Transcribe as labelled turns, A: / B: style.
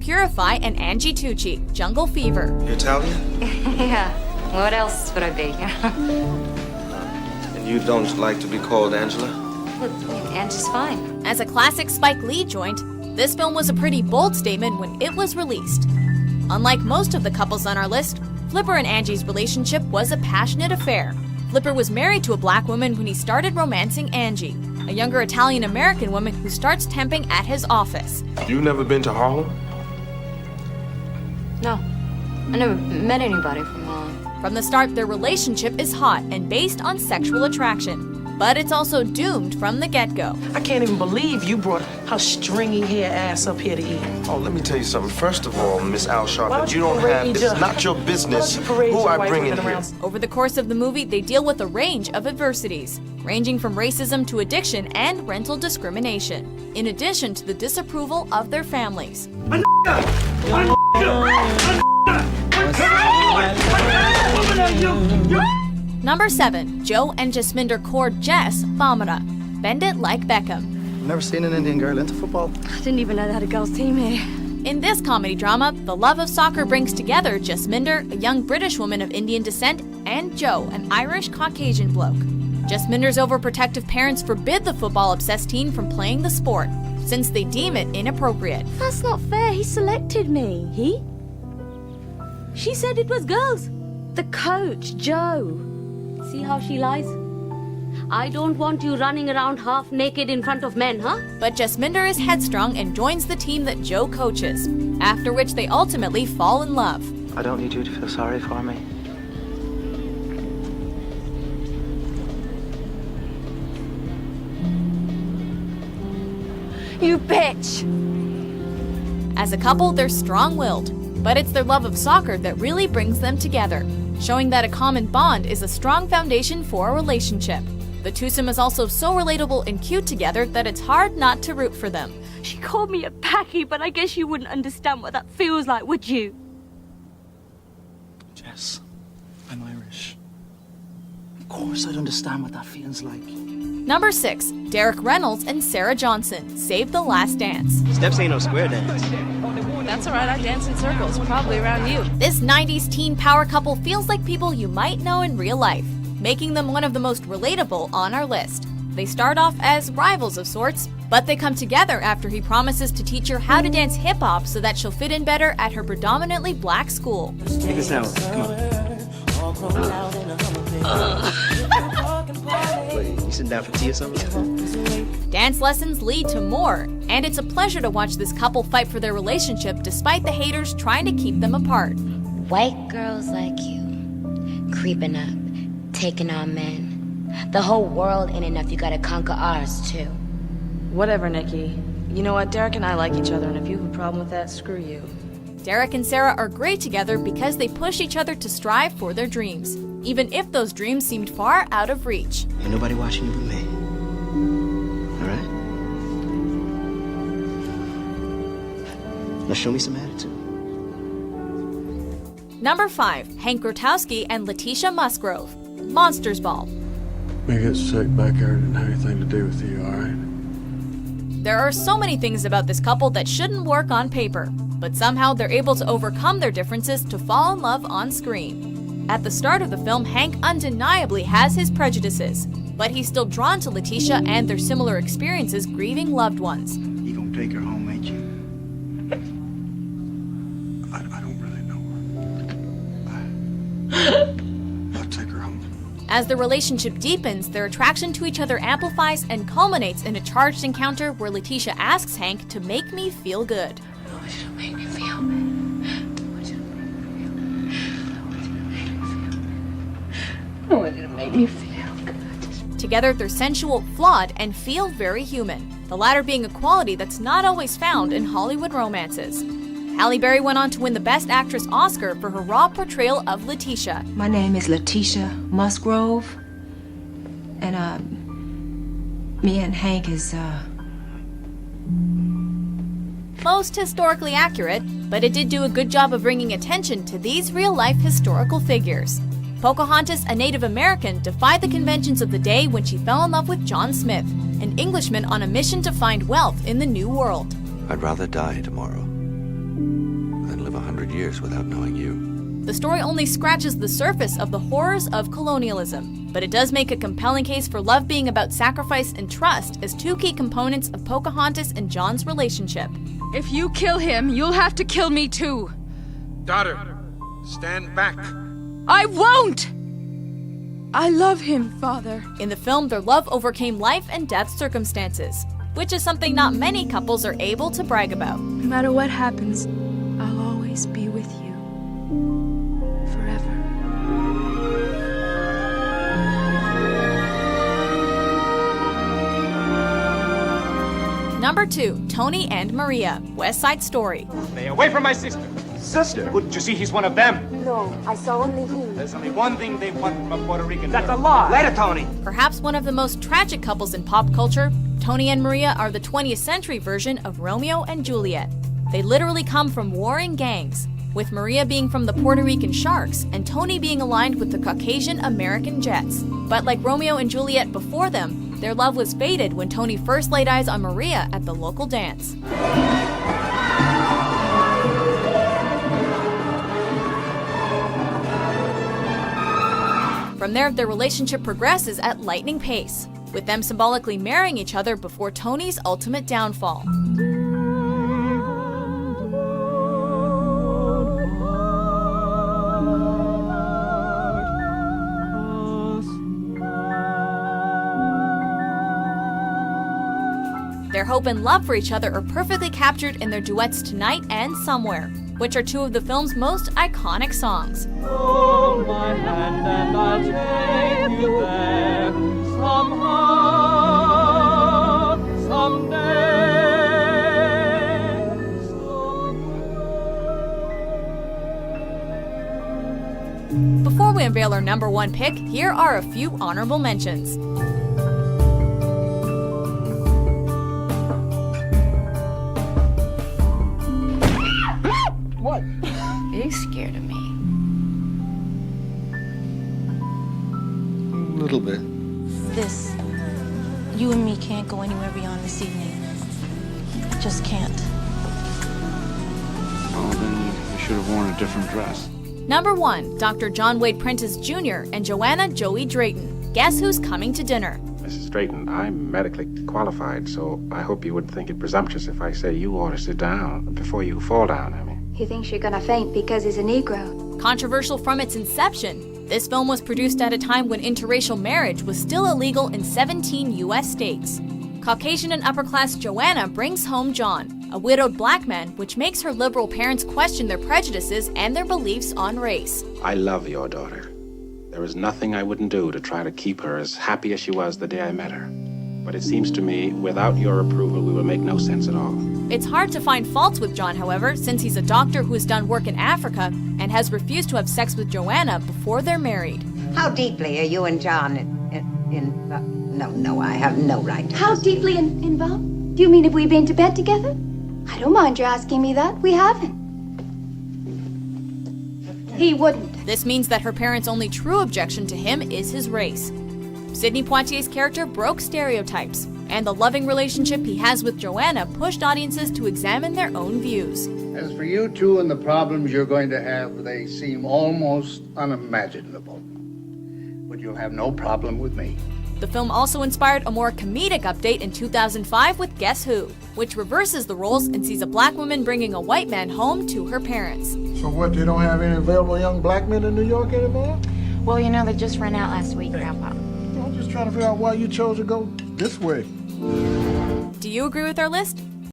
A: Purify and Angie Tucci, Jungle Fever.
B: You Italian?
C: Yeah. What else would I be?
B: And you don't like to be called Angela?
C: Angie's fine.
A: As a classic Spike Lee joint, this film was a pretty bold statement when it was released. Unlike most of the couples on our list, Flipper and Angie's relationship was a passionate affair. Flipper was married to a black woman when he started romancing Angie, a younger Italian-American woman who starts temping at his office.
B: You've never been to Harlem?
C: No. I never met anybody from Harlem.
A: From the start, their relationship is hot and based on sexual attraction. But it's also doomed from the get-go.
D: I can't even believe you brought her stringy hair ass up here to eat.
B: Oh, let me tell you something. First of all, Miss Al
D: Why
B: Sharpton,
D: don't
B: you don't
D: parade
B: have,
D: your-
B: it's not your business
D: Why don't you parade
B: who
D: your
B: I
D: white
B: bring in
D: women
B: here.
D: around?
A: Over the course of the movie, they deal with a range of adversities, ranging from racism to addiction and rental discrimination, in addition to the disapproval of their families. Number 7, Joe and Jasminder court Jess Famara. Bend it like Beckham.
E: Never seen an Indian girl into football.
C: I didn't even know they had a girls' team here.
A: In this comedy drama, the love of soccer brings together Jasminder, a young British woman of Indian descent, and Joe, an Irish Caucasian bloke. Jasminder's overprotective parents forbid the football-obsessed teen from playing the sport, since they deem it inappropriate.
F: That's not fair. He selected me. He? She said it was girls. The coach, Joe. See how she lies? I don't want you running around half naked in front of men, huh?
A: But Jasminder is headstrong and joins the team that Joe coaches, after which they ultimately fall in love.
E: I don't need you to feel sorry for me.
F: You bitch!
A: As a couple, they're strong-willed, but it's their love of soccer that really brings them together, showing that a common bond is a strong foundation for a relationship. The twosome is also so relatable and cute together that it's hard not to root for them.
F: She called me a packy, but I guess you wouldn't understand what that feels like, would you?
E: Jess, I'm Irish. Of course I'd understand what that feels like.
A: Number 6, Derek Reynolds and Sarah Johnson, Save the Last Dance.
G: Steps ain't no square dance.
H: That's alright, I dance in circles, probably around you.
A: This 90s teen power couple feels like people you might know in real life, making them one of the most relatable on our list. They start off as rivals of sorts, but they come together after he promises to teach her how to dance hip-hop so that she'll fit in better at her predominantly black school.
G: Take this out. Come on. Wait, you sitting down for tea or something?
A: Dance lessons lead to more, and it's a pleasure to watch this couple fight for their relationship despite the haters trying to keep them apart.
I: White girls like you, creeping up, taking on men. The whole world ain't enough, you gotta conquer ours too.
H: Whatever, Nikki. You know what, Derek and I like each other, and if you have a problem with that, screw you.
A: Derek and Sarah are great together because they push each other to strive for their dreams, even if those dreams seemed far out of reach.
G: Ain't nobody watching you but me. Alright? Now show me some attitude.
A: Number 5, Hank Grotowski and Letitia Musgrove, Monsters Ball.
J: Me get sick back here didn't have anything to do with you, alright?
A: There are so many things about this couple that shouldn't work on paper, but somehow they're able to overcome their differences to fall in love on screen. At the start of the film, Hank undeniably has his prejudices, but he's still drawn to Letitia and their similar experiences grieving loved ones.
G: You gonna take her home, ain't you?
J: I don't really know her. I'll take her home.
A: As the relationship deepens, their attraction to each other amplifies and culminates in a charged encounter where Letitia asks Hank to make me feel good.
I: I want you to make me feel good. I want you to make me feel good.
A: Together, they're sensual, flawed, and feel very human, the latter being a quality that's not always found in Hollywood romances. Halle Berry went on to win the Best Actress Oscar for her raw portrayal of Letitia.
K: My name is Letitia Musgrove, and me and Hank is
A: Most historically accurate, but it did do a good job of bringing attention to these real-life historical figures. Pocahontas, a Native American, defied the conventions of the day when she fell in love with John Smith, an Englishman on a mission to find wealth in the New World.
B: I'd rather die tomorrow
L: 100 years without knowing you.
A: The story only scratches the surface of the horrors of colonialism, but it does make a compelling case for love being about sacrifice and trust as two key components of Pocahontas and John's relationship.
M: If you kill him, you'll have to kill me too.
N: Daughter, stand back.
M: I won't! I love him, Father.
A: In the film, their love overcame life and death circumstances, which is something not many couples are able to brag about.
M: No matter what happens, I'll always be with you. Forever.
A: Number 2, Tony and Maria, West Side Story.
O: Stay away from my sister.
P: Sister?
O: Couldn't you see he's one of them?
Q: No, I saw only him.
O: There's only one thing they want from a Puerto Rican.
P: That's a lie.
O: Later, Tony.
A: Perhaps one of the most tragic couples in pop culture, Tony and Maria are the 20th century version of Romeo and Juliet. They literally come from warring gangs, with Maria being from the Puerto Rican Sharks and Tony being aligned with the Caucasian American Jets. But like Romeo and Juliet before them, their love was fated when Tony first laid eyes on Maria at the local dance. From there, their relationship progresses at lightning pace, with them symbolically marrying each other before Tony's ultimate downfall. Their hope and love for each other are perfectly captured in their duets Tonight and Somewhere, which are two of the film's most iconic songs.
R: Hold my hand and I'll take you there somehow, someday.
A: Before we unveil our number 1 pick, here are a few honorable mentions.
E: What?
C: Are you scared of me?
B: A little bit.
S: This, you and me can't go anywhere beyond this evening. Just can't.
J: Oh, then you should have worn a different dress.
A: Number 1, Dr. John Wade Prentice Jr. and Joanna Joey Drayton. Guess who's coming to dinner?
N: Mrs. Drayton, I'm medically qualified, so I hope you wouldn't think it presumptuous if I say you ought to sit down before you fall down, I mean.
Q: He thinks you're gonna faint because he's a Negro.
A: Controversial from its inception, this film was produced at a time when interracial marriage was still illegal in 17 U.S. states. Caucasian and upper-class Joanna brings home John, a widowed black man, which makes her liberal parents question their prejudices and their beliefs on race.
N: I love your daughter. There is nothing I wouldn't do to try to keep her as happy as she was the day I met her. But it seems to me, without your approval, we will make no sense at all.
A: It's hard to find faults with John, however, since he's a doctor who has done work in Africa and has refused to have sex with Joanna before they're married.
T: How deeply are you and John No, I have no right to.
Q: How deeply involved? Do you mean have we been to bed together? I don't mind your asking me that. We haven't. He wouldn't.
A: This means that her parents' only true objection to him is his race. Sidney Poitier's character broke stereotypes, and the loving relationship he has with Joanna pushed audiences to examine their own views.
U: As for you two and the problems you're going to have, they seem almost unimaginable. But you'll have no problem with me.
A: The film also inspired a more comedic update in 2005 with Guess Who, which reverses the roles and sees a black woman bringing a white man home to her parents.
J: So what, they don't have any available young black men in New York anymore?
C: Well, you know, they just ran out last week, Grandpa.
J: I'm just trying to figure out why you chose to go this way.
A: Do you agree with our list?